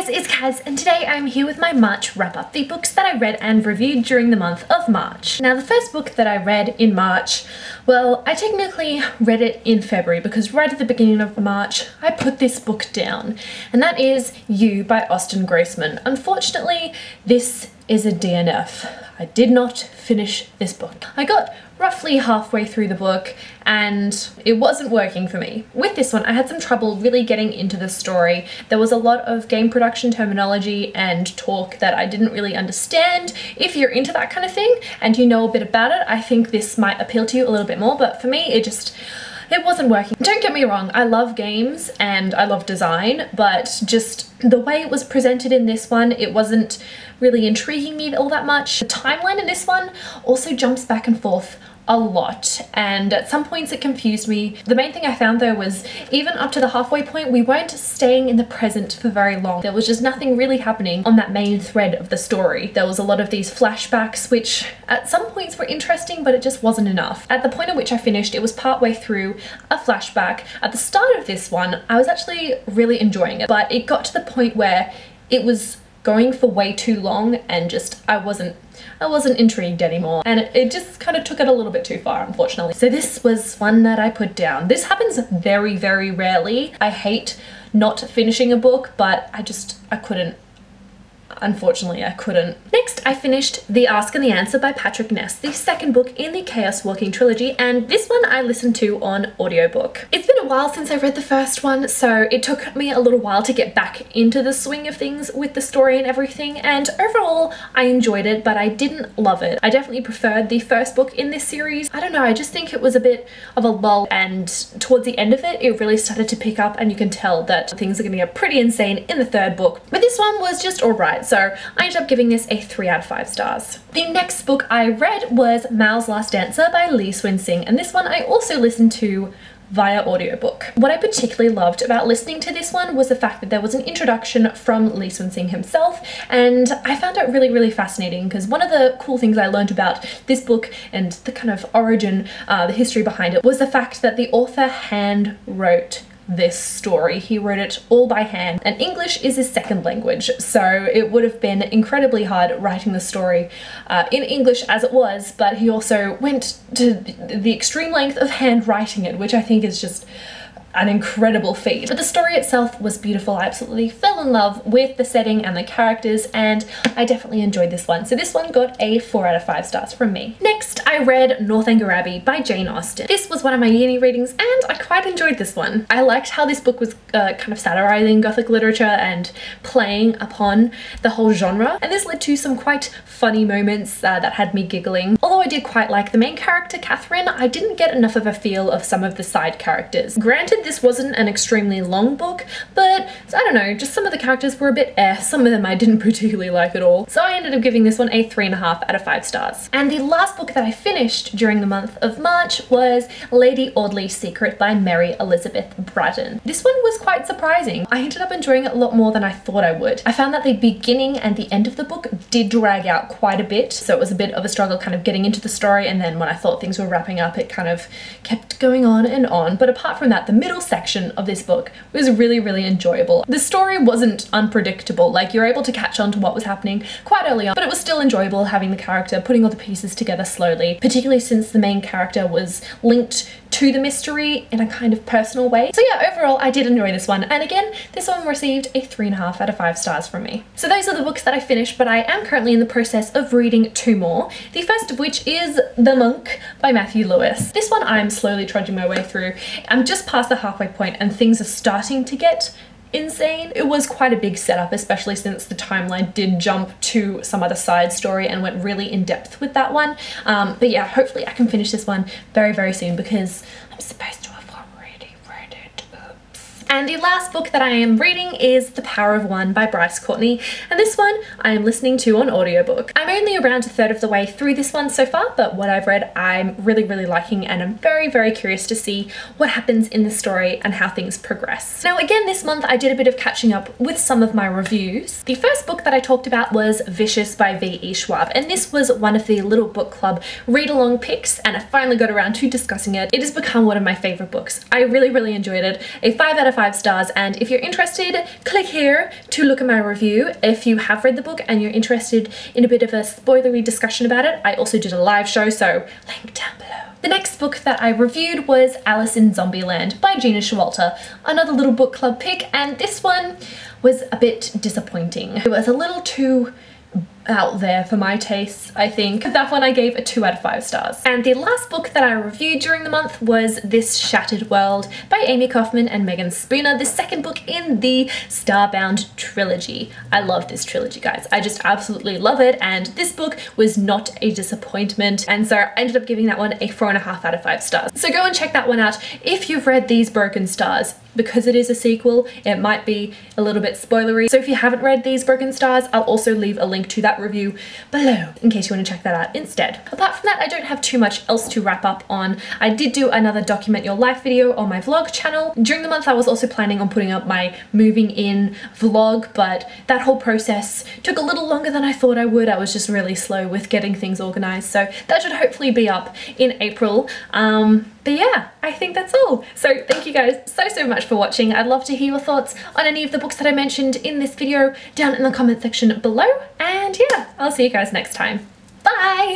guys, it's Kaz, and today I'm here with my March wrap-up, the books that I read and reviewed during the month of March. Now, the first book that I read in March, well, I technically read it in February because right at the beginning of March, I put this book down, and that is You by Austen Grossman. Unfortunately, this is a DNF. I did not finish this book. I got roughly halfway through the book and it wasn't working for me. With this one, I had some trouble really getting into the story. There was a lot of game production terminology and talk that I didn't really understand. If you're into that kind of thing and you know a bit about it, I think this might appeal to you a little bit more, but for me, it wasn't working. Don't get me wrong, I love games and I love design, but just the way it was presented in this one, it wasn't really intriguing me all that much. The timeline in this one also jumps back and forth a lot, and at some points it confused me. The main thing I found though was even up to the halfway point, we weren't staying in the present for very long. There was just nothing really happening on that main thread of the story. There was a lot of these flashbacks, which at some points were interesting, but it just wasn't enough. At the point at which I finished, it was partway through a flashback. At the start of this one, I was actually really enjoying it, but it got to the point where it was going for way too long and just I wasn't intrigued anymore, and it just kind of took it a little bit too far, unfortunately. So this was one that I put down. This happens very, very rarely. I hate not finishing a book, but I couldn't. Unfortunately, I couldn't. Next, I finished The Ask and the Answer by Patrick Ness, the second book in the Chaos Walking trilogy, and this one I listened to on audiobook. It's been a while since I read the first one, so it took me a little while to get back into the swing of things with the story and everything, and overall I enjoyed it, but I didn't love it. I definitely preferred the first book in this series. I don't know, I just think it was a bit of a lull, and towards the end of it, it really started to pick up, and you can tell that things are gonna get pretty insane in the third book. But this one was just alright. So I ended up giving this a 3 out of 5 stars. The next book I read was Mao's Last Dancer by Lee Swin Sing, and this one I also listened to via audiobook. What I particularly loved about listening to this one was the fact that there was an introduction from Lee Swin Sing himself, and I found it really, really fascinating because one of the cool things I learned about this book and the kind of origin, the history behind it, was the fact that the author hand wrote this story. He wrote it all by hand, and English is his second language, so it would have been incredibly hard writing the story in English as it was, but he also went to the extreme length of hand writing it, which I think is just an incredible feat. But the story itself was beautiful. I absolutely fell in love with the setting and the characters, and I definitely enjoyed this one. So this one got a 4 out of 5 stars from me. Next, I read Northanger Abbey by Jane Austen. This was one of my uni readings, and I quite enjoyed this one. I liked how this book was kind of satirizing Gothic literature and playing upon the whole genre, and this led to some quite funny moments that had me giggling. Although I did quite like the main character, Catherine, I didn't get enough of a feel of some of the side characters. Granted, this wasn't an extremely long book, but I don't know, just some of the characters were a bit some of them I didn't particularly like at all. So I ended up giving this one a 3.5 out of 5 stars. And the last book that I finished during the month of March was Lady Audley's Secret by Mary Elizabeth Braddon. This one was quite surprising. I ended up enjoying it a lot more than I thought I would. I found that the beginning and the end of the book did drag out quite a bit, so it was a bit of a struggle kind of getting into the story, and then when I thought things were wrapping up, it kind of kept going on and on. But apart from that, the middle section of this book was really, really enjoyable. The story wasn't unpredictable, like you're able to catch on to what was happening quite early on, but it was still enjoyable having the character putting all the pieces together slowly, particularly since the main character was linked to the mystery in a kind of personal way. So yeah, overall I did enjoy this one, and again, this one received a 3.5 out of 5 stars from me. So those are the books that I finished, but I am currently in the process of reading 2 more. The first of which is The Monk by Matthew Lewis. This one I'm slowly trudging my way through. I'm just past the halfway point and things are starting to get insane. It was quite a big setup, especially since the timeline did jump to some other side story and went really in depth with that one. But yeah, hopefully I can finish this one very, very soon because I'm supposed to have already read it. Oops. And the last book that I am reading is The Power of One by Bryce Courtney, and this one I am listening to on audiobook. I'm only around a third of the way through this one so far, but what I've read I'm really, really liking, and I'm very, very curious to see what happens in the story and how things progress. Now again, this month I did a bit of catching up with some of my reviews. The first book that I talked about was Vicious by V.E. Schwab, and this was one of the Little Book Club read-along picks, and I finally got around to discussing it. It has become one of my favorite books. I really, really enjoyed it. A 5 out of 5 stars, and if you're interested, click here to look at my review. If you have read the book and you're interested in a bit of a spoilery discussion about it, I also did a live show, so link down below. The next book that I reviewed was Alice in Zombieland by Gina Showalter, another little book club pick, and this one was a bit disappointing. It was a little too out there for my tastes, I think. That one I gave a 2 out of 5 stars. And the last book that I reviewed during the month was This Shattered World by Amy Kaufman and Megan Spooner, the second book in the Starbound trilogy. I love this trilogy, guys. I just absolutely love it, and this book was not a disappointment, and so I ended up giving that one a 4.5 out of 5 stars. So go and check that one out if you've read These Broken Stars. Because it is a sequel, it might be a little bit spoilery. So if you haven't read These Broken Stars, I'll also leave a link to that review below in case you want to check that out instead. Apart from that, I don't have too much else to wrap up on. I did do another Document Your Life video on my vlog channel. During the month, I was also planning on putting up my moving in vlog, but that whole process took a little longer than I thought I would. I was just really slow with getting things organized, so that should hopefully be up in April. But yeah, I think that's all. So thank you guys so much for watching. I'd love to hear your thoughts on any of the books that I mentioned in this video down in the comment section below. And yeah, I'll see you guys next time. Bye!